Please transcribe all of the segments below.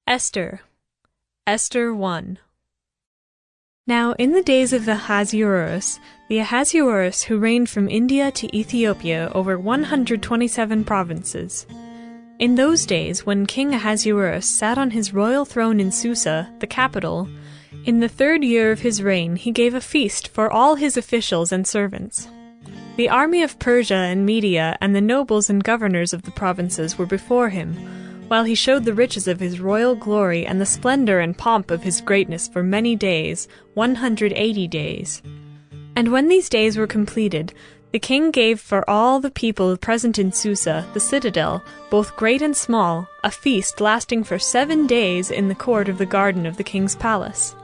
Esther. Esther 1. Now in the days of Ahasuerus, the Ahasuerus who reigned from India to Ethiopia over 127 provinces. In those days, when King Ahasuerus sat on his royal throne in Susa, the capital, in the 3rd year of his reign he gave a feast for all his officials and servants. The army of Persia and Media and the nobles and governors of the provinces were before him, while he showed the riches of his royal glory and the splendor and pomp of his greatness for many days, 180 days. And when these days were completed, the king gave for all the people present in Susa, the citadel, both great and small, a feast lasting for 7 days in the court of the garden of the king's palace.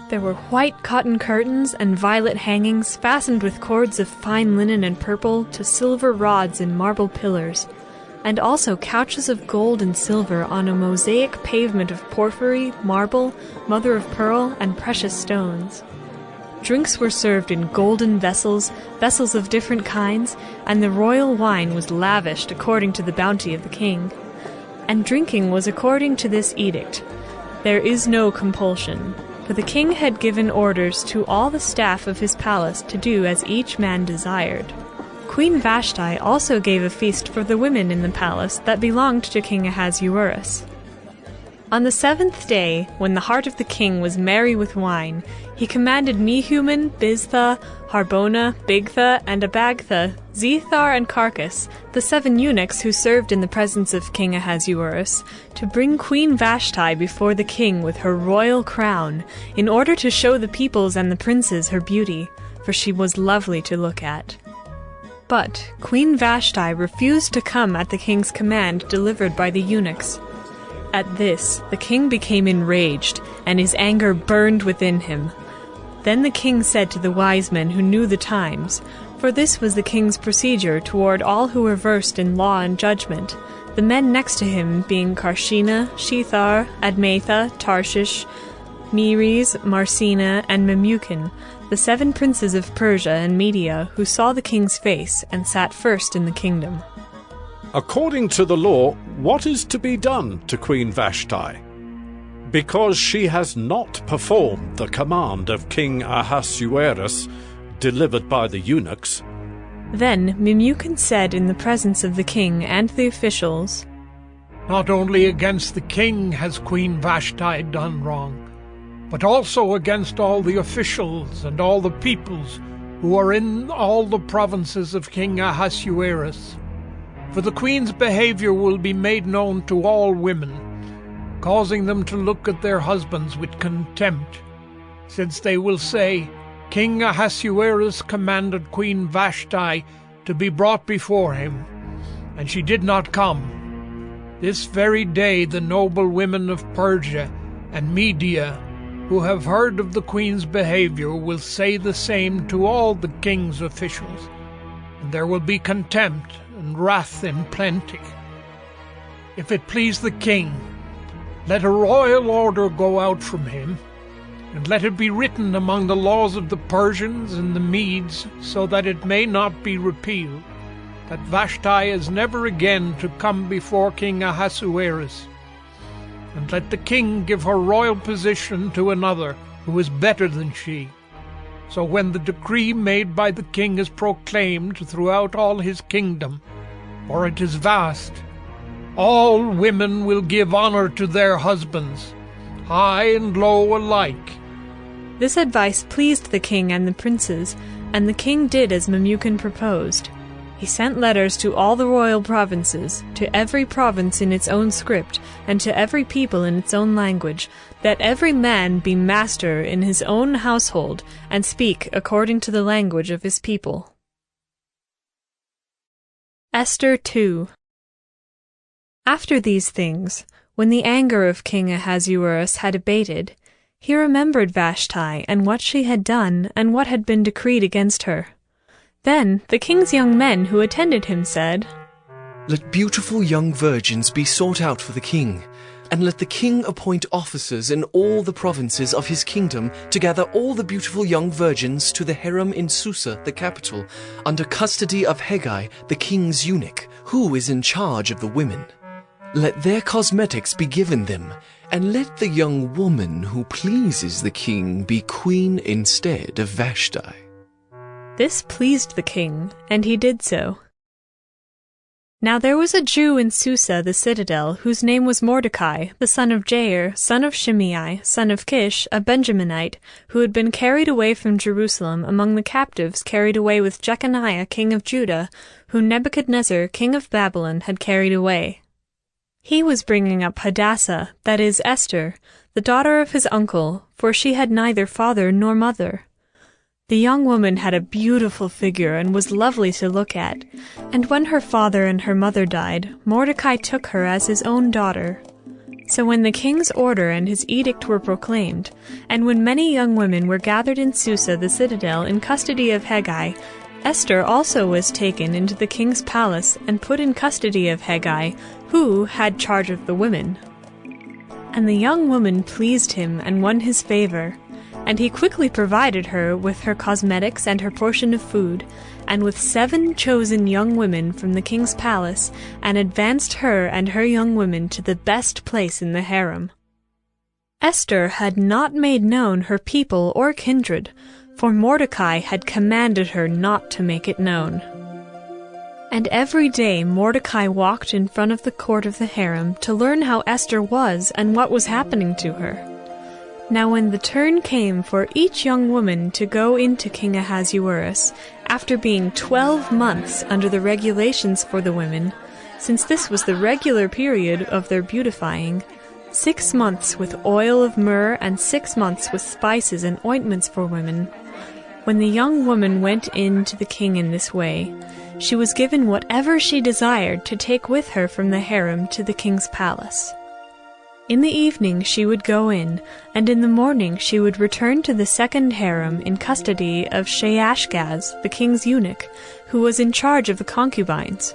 There were white cotton curtains and violet hangings fastened with cords of fine linen and purple to silver rods in marble pillars, and also couches of gold and silver on a mosaic pavement of porphyry, marble, mother of pearl, and precious stones. Drinks were served in golden vessels, vessels of different kinds, and the royal wine was lavished according to the bounty of the king. And drinking was according to this edict. There is no compulsion, for the king had given orders to all the staff of his palace to do as each man desired. Queen Vashti also gave a feast for the women in the palace that belonged to King Ahasuerus. On the 7th day, when the heart of the king was merry with wine, he commanded Mehuman, Biztha, Harbona, Bigtha, and Abagtha, Zethar, and Carcass, the 7 eunuchs who served in the presence of King Ahasuerus, to bring Queen Vashti before the king with her royal crown, in order to show the peoples and the princes her beauty, for she was lovely to look at. But Queen Vashti refused to come at the king's command delivered by the eunuchs. At this, the king became enraged, and his anger burned within him. Then the king said to the wise men who knew the times, for this was the king's procedure toward all who were versed in law and judgment, the men next to him being Karshena, Shethar, Admatha, Tarshish, Meres, Marsena, and Memucan, the 7 princes of Persia and Media, who saw the king's face and sat first in the kingdom. According to the law, what is to be done to Queen Vashti? Because she has not performed the command of King Ahasuerus, delivered by the eunuchs. Then Memucan said in the presence of the king and the officials, Not only against the king has Queen Vashti done wrong, but also against all the officials and all the peoples who are in all the provinces of King Ahasuerus. For the queen's behavior will be made known to all women, causing them to look at their husbands with contempt, since they will say, King Ahasuerus commanded Queen Vashti to be brought before him, and she did not come. This very day the noble women of Persia and Media, who have heard of the queen's behavior, will say the same to all the king's officials, and there will be contempt and wrath in plenty. If it please the king, let a royal order go out from him, and let it be written among the laws of the Persians and the Medes, so that it may not be repealed, that Vashti is never again to come before King Ahasuerus. And let the king give her royal position to another who is better than she. So when the decree made by the king is proclaimed throughout all his kingdom, for it is vast, all women will give honor to their husbands, high and low alike. This advice pleased the king and the princes, and the king did as Memucan proposed. He sent letters to all the royal provinces, to every province in its own script, and to every people in its own language, that every man be master in his own household, and speak according to the language of his people. Esther 2. After these things, when the anger of King Ahasuerus had abated, he remembered Vashti and what she had done and what had been decreed against her. Then the king's young men who attended him said, Let beautiful young virgins be sought out for the king, and let the king appoint officers in all the provinces of his kingdom to gather all the beautiful young virgins to the harem in Susa, the capital, under custody of Hegai, the king's eunuch, who is in charge of the women. Let their cosmetics be given them, and let the young woman who pleases the king be queen instead of Vashti." This pleased the king, and he did so. Now there was a Jew in Susa the citadel, whose name was Mordecai, the son of Jair, son of Shimei, son of Kish, a Benjaminite, who had been carried away from Jerusalem among the captives carried away with Jeconiah king of Judah, whom Nebuchadnezzar king of Babylon had carried away. He was bringing up Hadassah, that is Esther, the daughter of his uncle, for she had neither father nor mother. The young woman had a beautiful figure and was lovely to look at, and when her father and her mother died, Mordecai took her as his own daughter. So when the king's order and his edict were proclaimed, and when many young women were gathered in Susa the citadel in custody of Hegai, Esther also was taken into the king's palace and put in custody of Hegai, who had charge of the women. And the young woman pleased him and won his favor, and he quickly provided her with her cosmetics and her portion of food, and with 7 chosen young women from the king's palace, and advanced her and her young women to the best place in the harem. Esther had not made known her people or kindred, for Mordecai had commanded her not to make it known. And every day Mordecai walked in front of the court of the harem to learn how Esther was and what was happening to her. Now when the turn came for each young woman to go into King Ahasuerus, after being 12 months under the regulations for the women, since this was the regular period of their beautifying, 6 months with oil of myrrh and 6 months with spices and ointments for women, when the young woman went in to the king in this way, she was given whatever she desired to take with her from the harem to the king's palace. In the evening she would go in, and in the morning she would return to the second harem in custody of Sheashgaz, the king's eunuch, who was in charge of the concubines.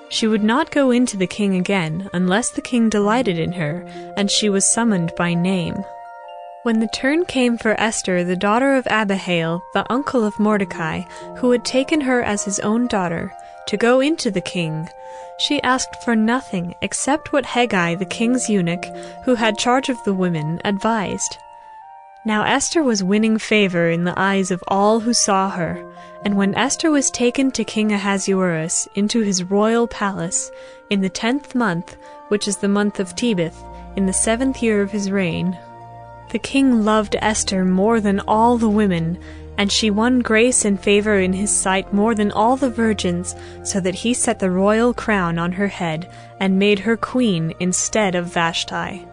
She would not go in to the king again unless the king delighted in her, and she was summoned by name. When the turn came for Esther, the daughter of Abihail, the uncle of Mordecai, who had taken her as his own daughter, to go into the king, she asked for nothing except what Hegai, the king's eunuch, who had charge of the women, advised. Now Esther was winning favor in the eyes of all who saw her, and when Esther was taken to King Ahasuerus into his royal palace, in the 10th month, which is the month of Tebeth, in the 7th year of his reign, the king loved Esther more than all the women, and she won grace and favor in his sight more than all the virgins, so that he set the royal crown on her head, and made her queen instead of Vashti.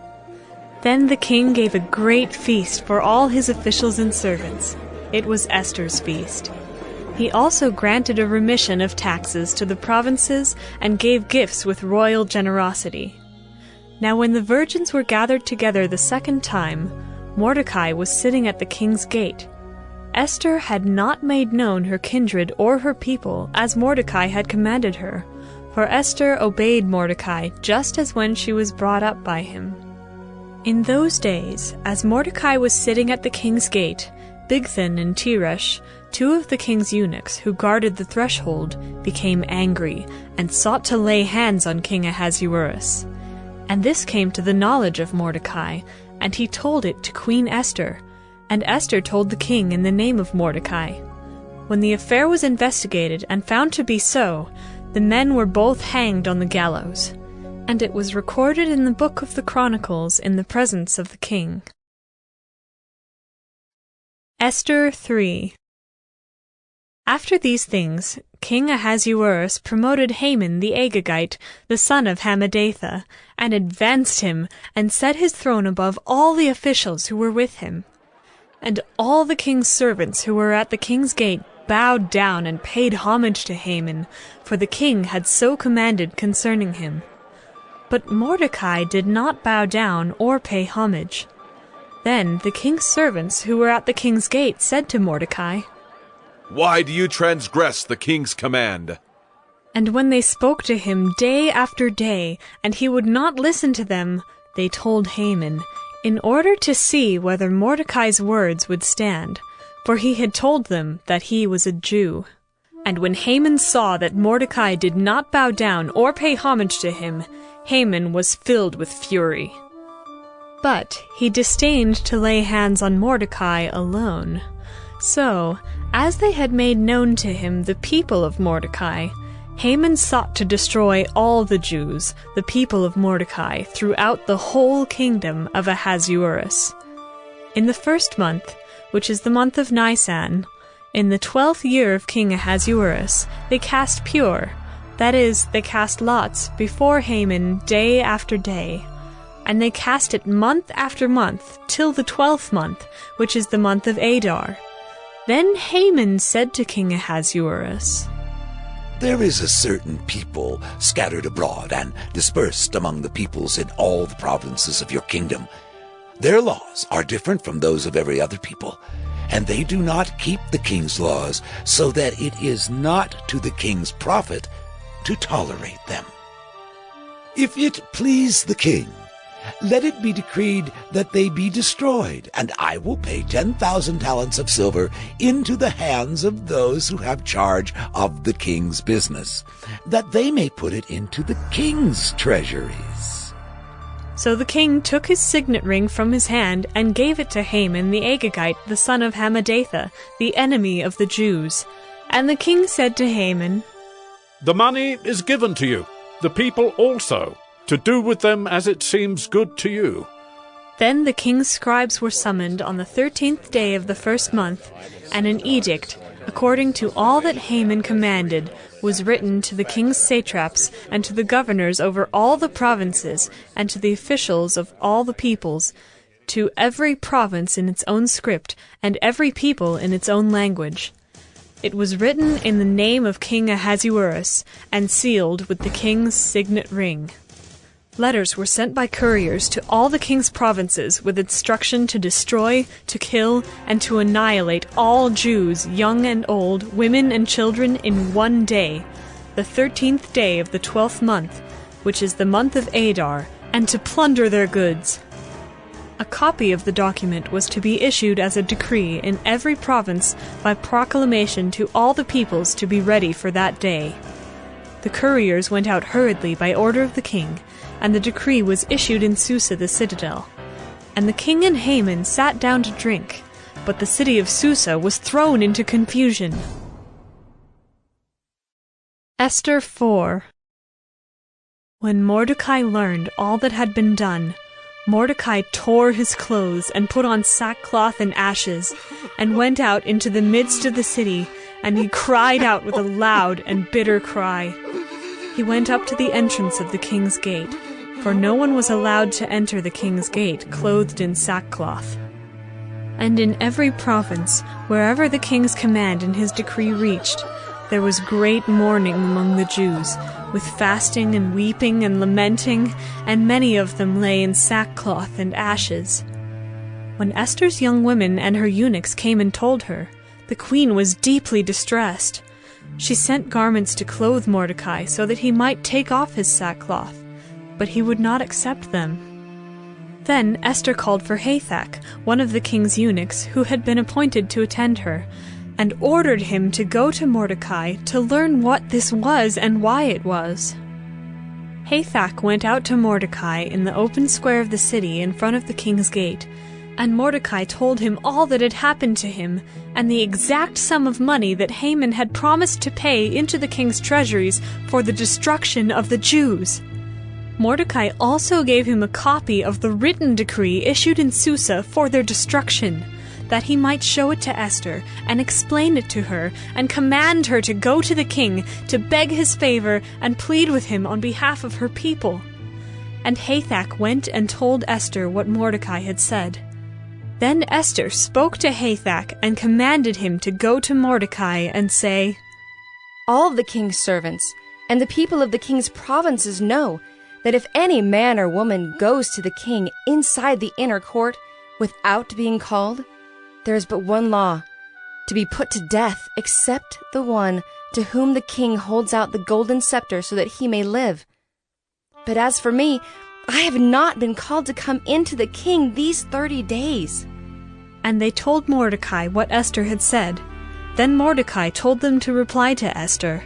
Then the king gave a great feast for all his officials and servants. It was Esther's feast. He also granted a remission of taxes to the provinces, and gave gifts with royal generosity. Now when the virgins were gathered together the second time, Mordecai was sitting at the king's gate. Esther had not made known her kindred or her people, as Mordecai had commanded her, for Esther obeyed Mordecai just as when she was brought up by him. In those days, as Mordecai was sitting at the king's gate, Bigthan and Teresh, 2 of the king's eunuchs who guarded the threshold, became angry, and sought to lay hands on King Ahasuerus. And this came to the knowledge of Mordecai, and he told it to Queen Esther, and Esther told the king in the name of Mordecai. When the affair was investigated and found to be so, the men were both hanged on the gallows. And it was recorded in the book of the Chronicles in the presence of the king. Esther 3. After these things, King Ahasuerus promoted Haman the Agagite, the son of Hammedatha, and advanced him, and set his throne above all the officials who were with him. And all the king's servants who were at the king's gate bowed down and paid homage to Haman, for the king had so commanded concerning him. But Mordecai did not bow down or pay homage. Then the king's servants who were at the king's gate said to Mordecai, "Why do you transgress the king's command?" And when they spoke to him day after day, and he would not listen to them, they told Haman, in order to see whether Mordecai's words would stand, for he had told them that he was a Jew. And when Haman saw that Mordecai did not bow down or pay homage to him, Haman was filled with fury. But he disdained to lay hands on Mordecai alone. So, as they had made known to him the people of Mordecai, Haman sought to destroy all the Jews, the people of Mordecai, throughout the whole kingdom of Ahasuerus. In the 1st month, which is the month of Nisan, in the 12th year of King Ahasuerus, they cast pure, that is, they cast lots, before Haman day after day. And they cast it month after month, till the 12th month, which is the month of Adar. Then Haman said to King Ahasuerus, There is a certain people scattered abroad and dispersed among the peoples in all the provinces of your kingdom. Their laws are different from those of every other people, and they do not keep the king's laws, so that it is not to the king's profit to tolerate them. If it please the king, let it be decreed that they be destroyed, and I will pay 10,000 talents of silver into the hands of those who have charge of the king's business, that they may put it into the king's treasuries. So the king took his signet ring from his hand and gave it to Haman the Agagite, the son of Hammedatha, the enemy of the Jews. And the king said to Haman, The money is given to you, the people also, to do with them as it seems good to you. Then the king's scribes were summoned on the 13th day of the 1st month, and an edict, according to all that Haman commanded, was written to the king's satraps and to the governors over all the provinces, and to the officials of all the peoples, to every province in its own script, and every people in its own language. It was written in the name of King Ahasuerus, and sealed with the king's signet ring. Letters were sent by couriers to all the king's provinces with instruction to destroy, to kill, and to annihilate all Jews, young and old, women and children, in one day, the 13th day of the 12th month, which is the month of Adar, and to plunder their goods. A copy of the document was to be issued as a decree in every province by proclamation to all the peoples to be ready for that day. The couriers went out hurriedly by order of the king, and the decree was issued in Susa the citadel. And the king and Haman sat down to drink, but the city of Susa was thrown into confusion. Esther 4. When Mordecai learned all that had been done, Mordecai tore his clothes and put on sackcloth and ashes, and went out into the midst of the city, and he cried out with a loud and bitter cry. He went up to the entrance of the king's gate, for no one was allowed to enter the king's gate clothed in sackcloth. And in every province, wherever the king's command and his decree reached, there was great mourning among the Jews, with fasting and weeping and lamenting, and many of them lay in sackcloth and ashes. When Esther's young women and her eunuchs came and told her, the queen was deeply distressed. She sent garments to clothe Mordecai so that he might take off his sackcloth, but he would not accept them. Then Esther called for Hathach, one of the king's eunuchs, who had been appointed to attend her, and ordered him to go to Mordecai to learn what this was and why it was. Hathach went out to Mordecai in the open square of the city in front of the king's gate, and Mordecai told him all that had happened to him, and the exact sum of money that Haman had promised to pay into the king's treasuries for the destruction of the Jews. Mordecai also gave him a copy of the written decree issued in Susa for their destruction, that he might show it to Esther, and explain it to her, and command her to go to the king, to beg his favor, and plead with him on behalf of her people. And Hathach went and told Esther what Mordecai had said. Then Esther spoke to Hathach, and commanded him to go to Mordecai and say, All the king's servants, and the people of the king's provinces know that if any man or woman goes to the king inside the inner court without being called, there is but one law, to be put to death, except the one to whom the king holds out the golden scepter so that he may live. But as for me, I have not been called to come into the king these 30 days. And they told Mordecai what Esther had said. Then Mordecai told them to reply to Esther,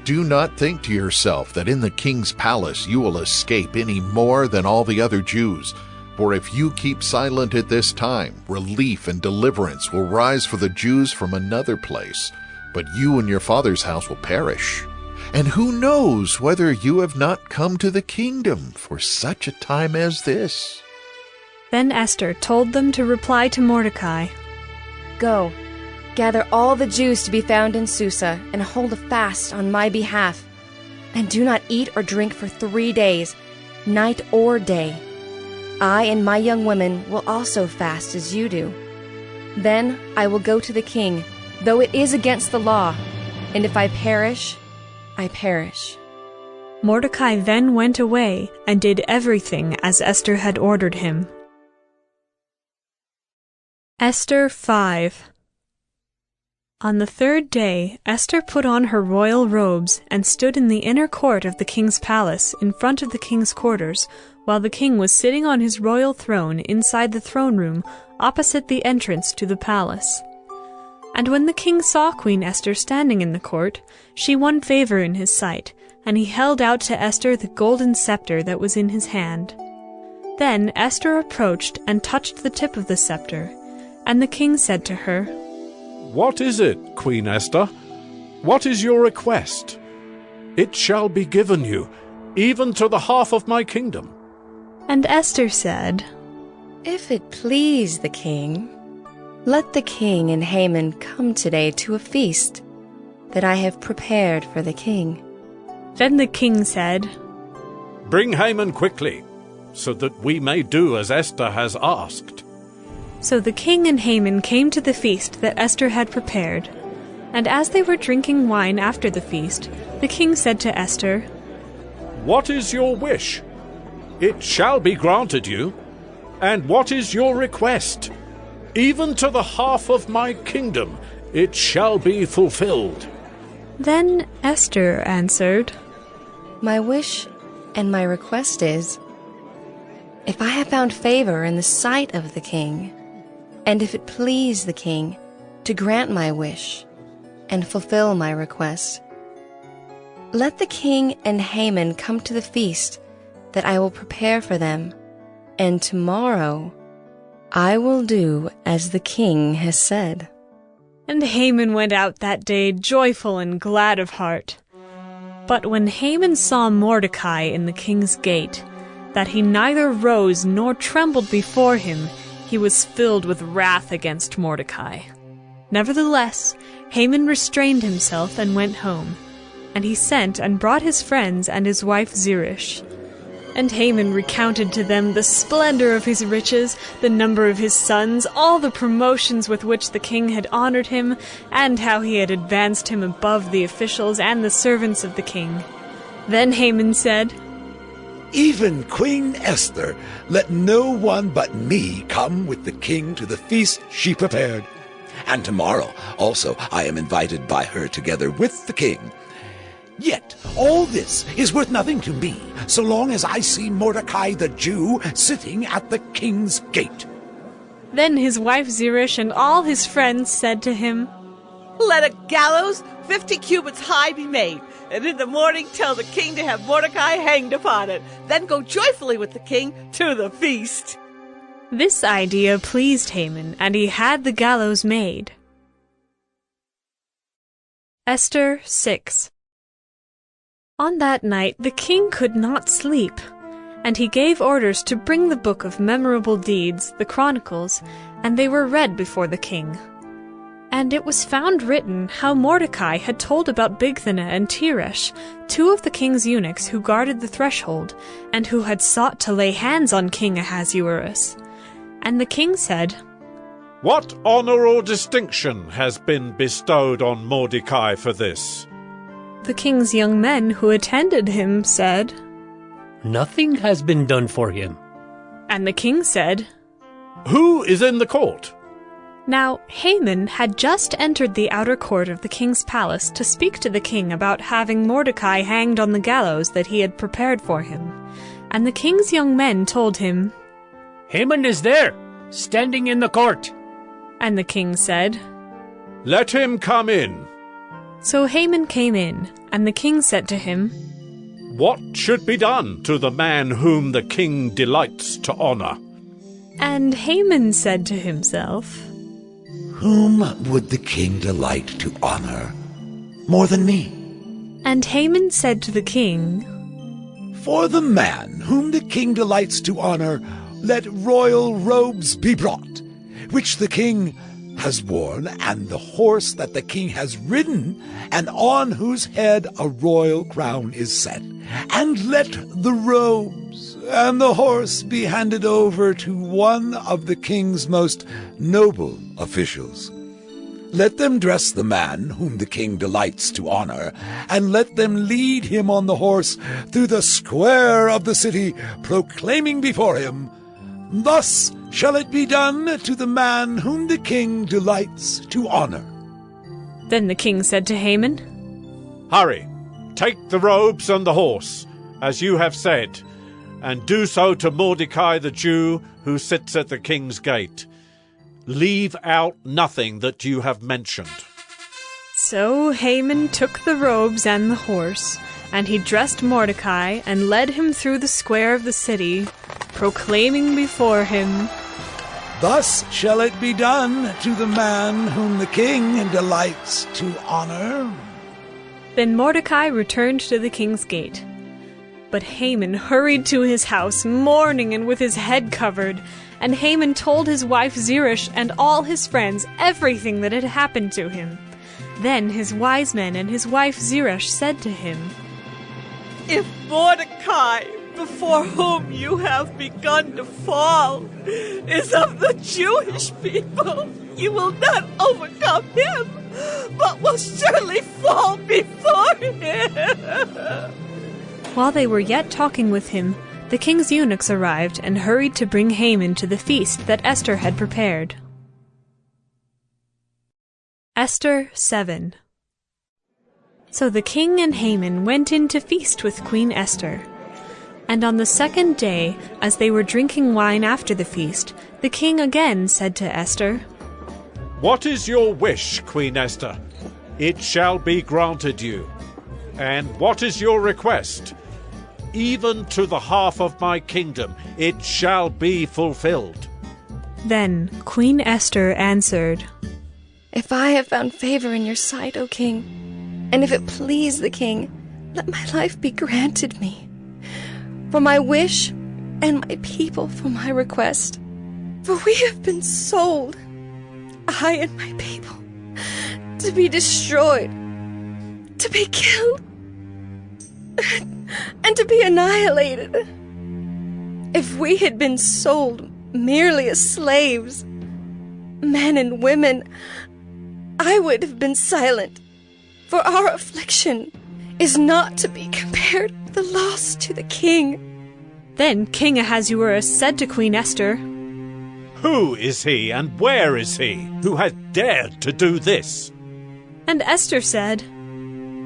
Do not think to yourself that in the king's palace you will escape any more than all the other Jews. For if you keep silent at this time, relief and deliverance will rise for the Jews from another place, but you and your father's house will perish. And who knows whether you have not come to the kingdom for such a time as this?" Then Esther told them to reply to Mordecai, Go, gather all the Jews to be found in Susa, and hold a fast on my behalf. And do not eat or drink for 3 days, night or day. I and my young women will also fast as you do. Then I will go to the king, though it is against the law, and if I perish, I perish." Mordecai then went away and did everything as Esther had ordered him. Esther 5. On the 3rd day, Esther put on her royal robes and stood in the inner court of the king's palace in front of the king's quarters, while the king was sitting on his royal throne inside the throne room opposite the entrance to the palace. And when the king saw Queen Esther standing in the court, she won favor in his sight, and he held out to Esther the golden scepter that was in his hand. Then Esther approached and touched the tip of the scepter, and the king said to her, "What is it, Queen Esther? What is your request? It shall be given you, even to the half of my kingdom." And Esther said, "If it please the king, let the king and Haman come today to a feast that I have prepared for the king." Then the king said, "Bring Haman quickly, so that we may do as Esther has asked." So the king and Haman came to the feast that Esther had prepared. And as they were drinking wine after the feast, the king said to Esther, "What is your wish? It shall be granted you. And what is your request? Even to the half of my kingdom it shall be fulfilled." Then Esther answered, "My wish and my request is, if I have found favor in the sight of the king, and if it please the king to grant my wish and fulfill my request, let the king and Haman come to the feast that I will prepare for them, and tomorrow I will do as the king has said." And Haman went out that day joyful and glad of heart. But when Haman saw Mordecai in the king's gate, that he neither rose nor trembled before him, he was filled with wrath against Mordecai. Nevertheless, Haman restrained himself and went home, and he sent and brought his friends and his wife Zeresh. And Haman recounted to them the splendor of his riches, the number of his sons, all the promotions with which the king had honored him, and how he had advanced him above the officials and the servants of the king. Then Haman said, "Even Queen Esther, let no one but me come with the king to the feast she prepared. And tomorrow also I am invited by her together with the king. Yet all this is worth nothing to me, so long as I see Mordecai the Jew sitting at the king's gate." Then his wife Zeresh and all his friends said to him, "Let a gallows 50 cubits high be made, and in the morning tell the king to have Mordecai hanged upon it. Then go joyfully with the king to the feast." This idea pleased Haman, and he had the gallows made. Esther 6. On that night the king could not sleep, and he gave orders to bring the book of memorable deeds, the Chronicles, and they were read before the king. And it was found written how Mordecai had told about Bigthana and Teresh, 2 of the king's eunuchs who guarded the threshold, and who had sought to lay hands on King Ahasuerus. And the king said, "What honor or distinction has been bestowed on Mordecai for this?" The king's young men who attended him said, "Nothing has been done for him." And the king said, "Who is in the court?" Now Haman had just entered the outer court of the king's palace to speak to the king about having Mordecai hanged on the gallows that he had prepared for him. And the king's young men told him, "Haman is there, standing in the court." And the king said, "Let him come in." So Haman came in, and the king said to him, What should be done to the man whom the king delights to honor? And Haman said to himself, Whom would the king delight to honor more than me? And Haman said to the king, For the man whom the king delights to honor, let royal robes be brought, which the king has worn, and the horse that the king has ridden, and on whose head a royal crown is set. And let the robes and the horse be handed over to one of the king's most noble officials. Let them dress the man whom the king delights to honor, and let them lead him on the horse through the square of the city, proclaiming before him, Thus shall it be done to the man whom the king delights to honor. Then the king said to Haman, Hurry, take the robes and the horse, as you have said, and do so to Mordecai the Jew, who sits at the king's gate. Leave out nothing that you have mentioned. So Haman took the robes and the horse, and he dressed Mordecai and led him through the square of the city, proclaiming before him, Thus shall it be done to the man whom the king delights to honor. Then Mordecai returned to the king's gate. But Haman hurried to his house, mourning and with his head covered. And Haman told his wife Zeresh and all his friends everything that had happened to him. Then his wise men and his wife Zeresh said to him, If Mordecai, before whom you have begun to fall, is of the Jewish people, you will not overcome him, but will surely fall before him. While they were yet talking with him, the king's eunuchs arrived and hurried to bring Haman to the feast that Esther had prepared. Esther 7. So the king and Haman went in to feast with Queen Esther. And on the second day, as they were drinking wine after the feast, the king again said to Esther, What is your wish, Queen Esther? It shall be granted you. And what is your request? Even to the half of my kingdom it shall be fulfilled. Then Queen Esther answered, If I have found favor in your sight, O king, and if it please the king, let my life be granted me, for my wish, and my people for my request. For we have been sold, I and my people, to be destroyed, to be killed, and to be annihilated. If we had been sold merely as slaves, men and women, I would have been silent, for our affliction is not to be compared with the loss to the king. Then King Ahasuerus said to Queen Esther, Who is he and where is he who has dared to do this? And Esther said,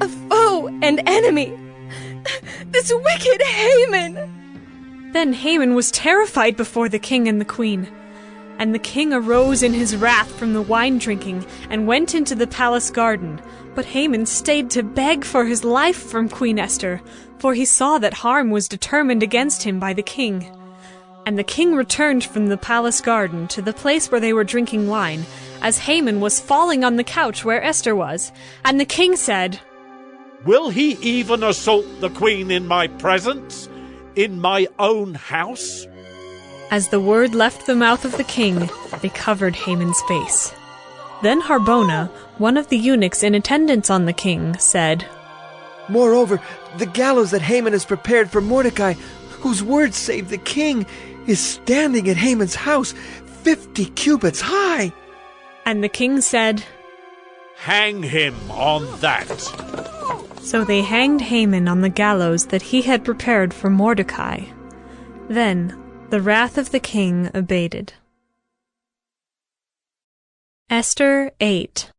A foe and enemy, this wicked Haman. Then Haman was terrified before the king and the queen. And the king arose in his wrath from the wine drinking and went into the palace garden. But Haman stayed to beg for his life from Queen Esther, for he saw that harm was determined against him by the king. And the king returned from the palace garden to the place where they were drinking wine, as Haman was falling on the couch where Esther was. And the king said, Will he even assault the queen in my presence, in my own house? As the word left the mouth of the king, they covered Haman's face. Then Harbona, one of the eunuchs in attendance on the king, said, Moreover, the gallows that Haman has prepared for Mordecai, whose word saved the king, is standing at Haman's house, 50 cubits high. And the king said, Hang him on that. So they hanged Haman on the gallows that he had prepared for Mordecai. Then the wrath of the king abated. Esther 8.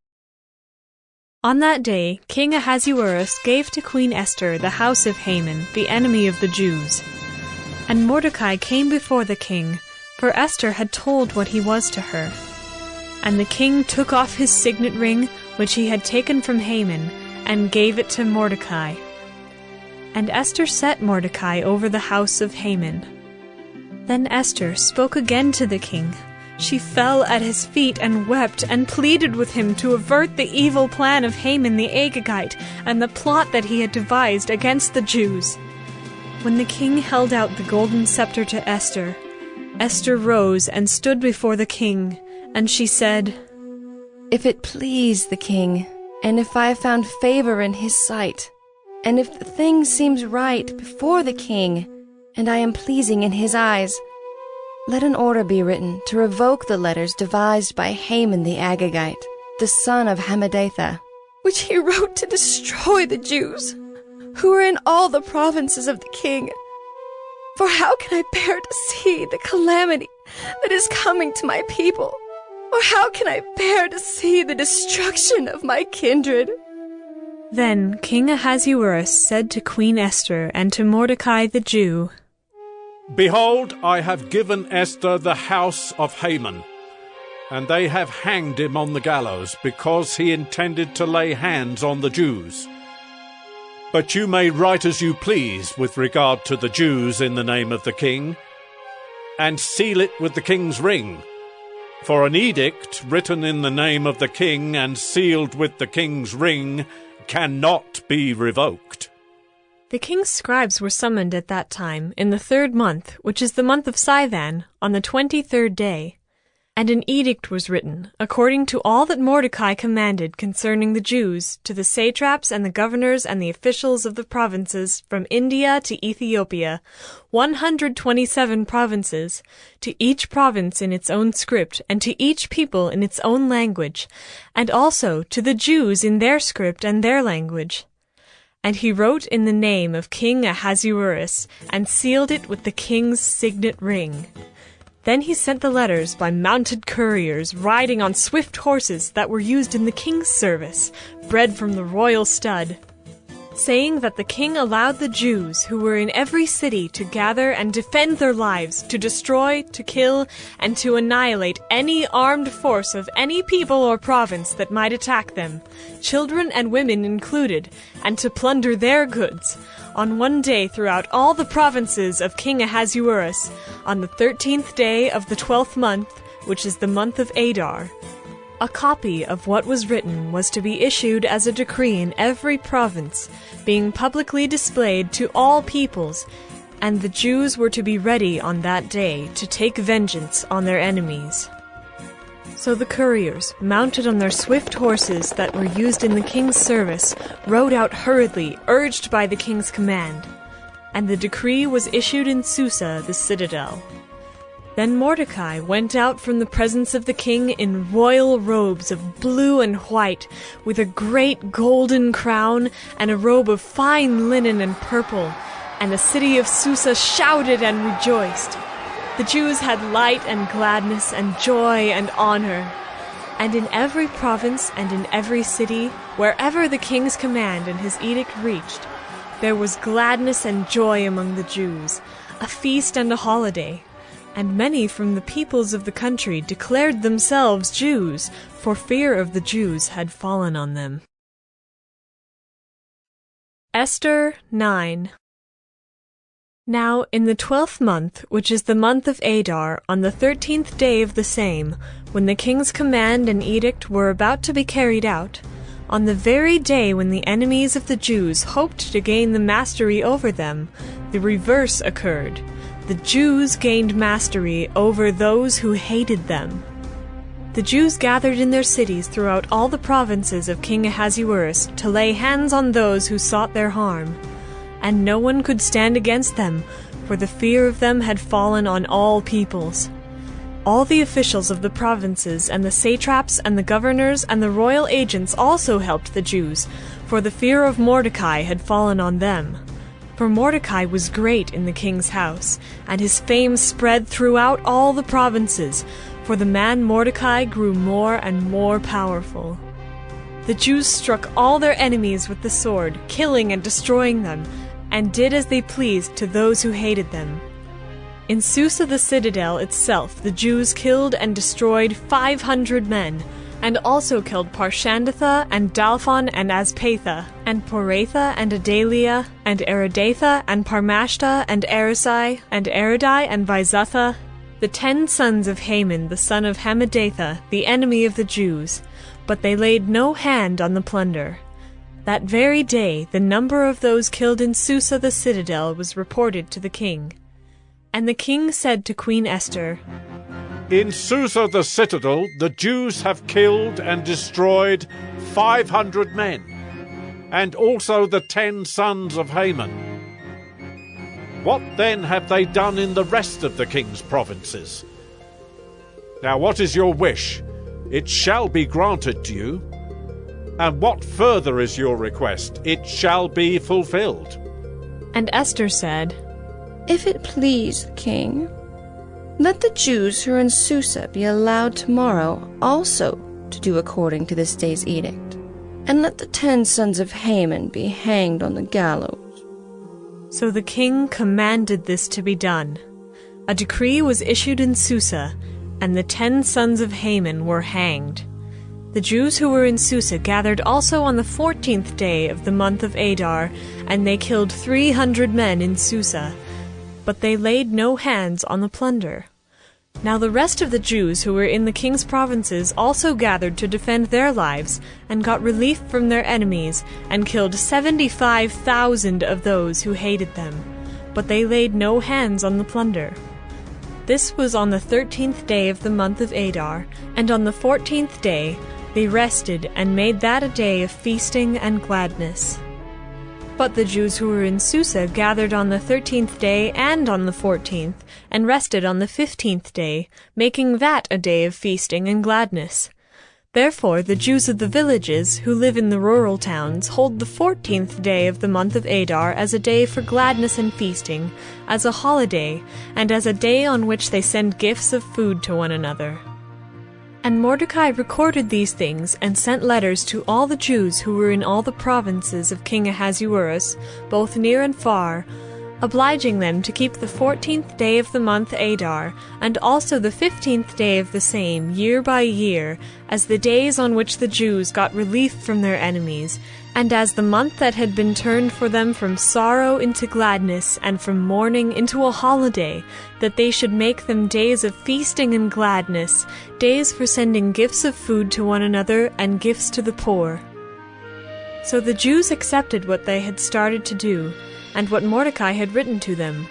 On that day, King Ahasuerus gave to Queen Esther the house of Haman, the enemy of the Jews. And Mordecai came before the king, for Esther had told what he was to her. And the king took off his signet ring, which he had taken from Haman, and gave it to Mordecai. And Esther set Mordecai over the house of Haman. Then Esther spoke again to the king. She fell at his feet and wept and pleaded with him to avert the evil plan of Haman the Agagite and the plot that he had devised against the Jews. When the king held out the golden scepter to Esther, Esther rose and stood before the king, and she said, "If it please the king, and if I have found favor in his sight, and if the thing seems right before the king, and I am pleasing in his eyes, let an order be written to revoke the letters devised by Haman the Agagite, the son of Hammedatha, which he wrote to destroy the Jews, who are in all the provinces of the king. For how can I bear to see the calamity that is coming to my people? Or how can I bear to see the destruction of my kindred?" Then King Ahasuerus said to Queen Esther and to Mordecai the Jew, Behold, I have given Esther the house of Haman, and they have hanged him on the gallows, because he intended to lay hands on the Jews. But you may write as you please with regard to the Jews in the name of the king, and seal it with the king's ring. For an edict written in the name of the king and sealed with the king's ring cannot be revoked. The king's scribes were summoned at that time, in the 3rd month, which is the month of Sivan, on the 23rd day. And an edict was written, according to all that Mordecai commanded concerning the Jews, to the satraps and the governors and the officials of the provinces, from India to Ethiopia, 127 provinces, to each province in its own script, and to each people in its own language, and also to the Jews in their script and their language. And he wrote in the name of King Ahasuerus, and sealed it with the king's signet ring. Then he sent the letters by mounted couriers riding on swift horses that were used in the king's service, bred from the royal stud, saying that the king allowed the Jews who were in every city to gather and defend their lives, to destroy, to kill, and to annihilate any armed force of any people or province that might attack them, children and women included, and to plunder their goods, on one day throughout all the provinces of King Ahasuerus, on the 13th day of the 12th month, which is the month of Adar. A copy of what was written was to be issued as a decree in every province, being publicly displayed to all peoples, and the Jews were to be ready on that day to take vengeance on their enemies. So the couriers, mounted on their swift horses that were used in the king's service, rode out hurriedly, urged by the king's command. And the decree was issued in Susa, the citadel. Then Mordecai went out from the presence of the king in royal robes of blue and white, with a great golden crown and a robe of fine linen and purple, and the city of Susa shouted and rejoiced. The Jews had light and gladness and joy and honor. And in every province and in every city, wherever the king's command and his edict reached, there was gladness and joy among the Jews, a feast and a holiday. And many from the peoples of the country declared themselves Jews, for fear of the Jews had fallen on them. Esther 9. Now in the 12th month, which is the month of Adar, on the 13th day of the same, when the king's command and edict were about to be carried out, on the very day when the enemies of the Jews hoped to gain the mastery over them, the reverse occurred. The Jews gained mastery over those who hated them. The Jews gathered in their cities throughout all the provinces of King Ahasuerus to lay hands on those who sought their harm. And no one could stand against them, for the fear of them had fallen on all peoples. All the officials of the provinces and the satraps and the governors and the royal agents also helped the Jews, for the fear of Mordecai had fallen on them. For Mordecai was great in the king's house, and his fame spread throughout all the provinces, for the man Mordecai grew more and more powerful. The Jews struck all their enemies with the sword, killing and destroying them, and did as they pleased to those who hated them. In Susa the citadel itself the Jews killed and destroyed 500 men, and also killed Parshandatha, and Dalphon, and Aspatha, and Poratha, and Adalia, and Aridatha, and Parmashta, and Arisai, and Aridai, and Vizatha, the 10 sons of Haman, the son of Hammedatha, the enemy of the Jews, but they laid no hand on the plunder. That very day the number of those killed in Susa the citadel was reported to the king. And the king said to Queen Esther, In Susa the citadel the Jews have killed and destroyed 500 men, and also the 10 sons of Haman. What then have they done in the rest of the king's provinces? Now what is your wish? It shall be granted to you. And what further is your request? It shall be fulfilled. And Esther said, If it please the king, let the Jews who are in Susa be allowed tomorrow also to do according to this day's edict, and let the 10 sons of Haman be hanged on the gallows. So the king commanded this to be done. A decree was issued in Susa, and the 10 sons of Haman were hanged. The Jews who were in Susa gathered also on the 14th day of the month of Adar, and they killed 300 men in Susa, but they laid no hands on the plunder. Now the rest of the Jews who were in the king's provinces also gathered to defend their lives, and got relief from their enemies, and killed 75,000 of those who hated them, but they laid no hands on the plunder. This was on the 13th day of the month of Adar, and on the 14th day they rested and made that a day of feasting and gladness. But the Jews who were in Susa gathered on the 13th day and on the 14th, and rested on the 15th day, making that a day of feasting and gladness. Therefore the Jews of the villages, who live in the rural towns, hold the 14th day of the month of Adar as a day for gladness and feasting, as a holiday, and as a day on which they send gifts of food to one another. And Mordecai recorded these things, and sent letters to all the Jews who were in all the provinces of King Ahasuerus, both near and far, obliging them to keep the 14th day of the month Adar, and also the 15th day of the same, year by year, as the days on which the Jews got relief from their enemies, and as the month that had been turned for them from sorrow into gladness, and from mourning into a holiday, that they should make them days of feasting and gladness, days for sending gifts of food to one another, and gifts to the poor. So the Jews accepted what they had started to do, and what Mordecai had written to them.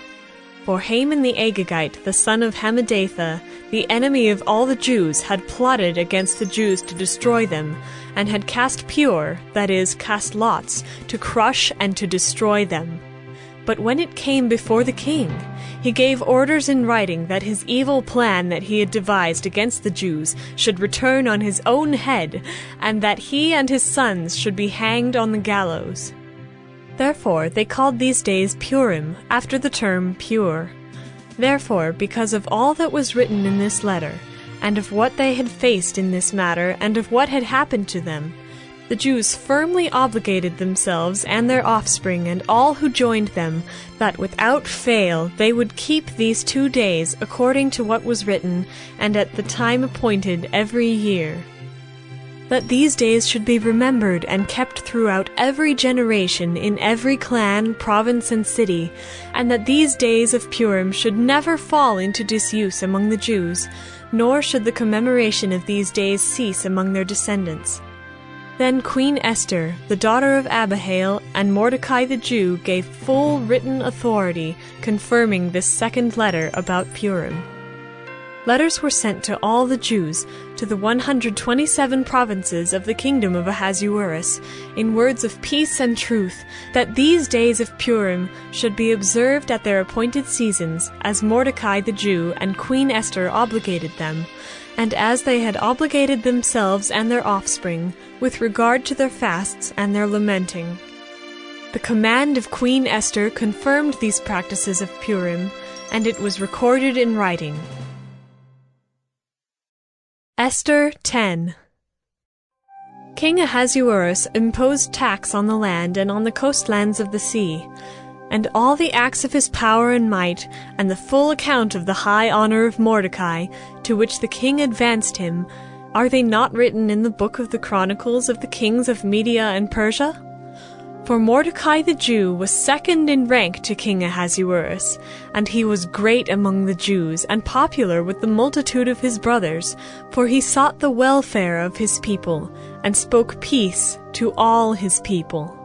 For Haman the Agagite, the son of Hammedatha, the enemy of all the Jews, had plotted against the Jews to destroy them, and had cast pure, that is, cast lots, to crush and to destroy them. But when it came before the king, he gave orders in writing that his evil plan that he had devised against the Jews should return on his own head, and that he and his sons should be hanged on the gallows. Therefore they called these days Purim, after the term pure. Therefore, because of all that was written in this letter, and of what they had faced in this matter, and of what had happened to them, the Jews firmly obligated themselves and their offspring and all who joined them, that without fail they would keep these 2 days according to what was written, and at the time appointed every year. That these days should be remembered and kept throughout every generation in every clan, province, and city, and that these days of Purim should never fall into disuse among the Jews, nor should the commemoration of these days cease among their descendants. Then Queen Esther, the daughter of Abihail, and Mordecai the Jew gave full written authority confirming this second letter about Purim. Letters were sent to all the Jews, to the 127 provinces of the kingdom of Ahasuerus, in words of peace and truth, that these days of Purim should be observed at their appointed seasons, as Mordecai the Jew and Queen Esther obligated them, and as they had obligated themselves and their offspring, with regard to their fasts and their lamenting. The command of Queen Esther confirmed these practices of Purim, and it was recorded in writing. Esther 10. King Ahasuerus imposed tax on the land and on the coastlands of the sea, and all the acts of his power and might, and the full account of the high honor of Mordecai, to which the king advanced him, Are they not written in the book of the Chronicles of the kings of Media and Persia? For Mordecai the Jew was second in rank to King Ahasuerus, and he was great among the Jews and popular with the multitude of his brothers, for he sought the welfare of his people and spoke peace to all his people.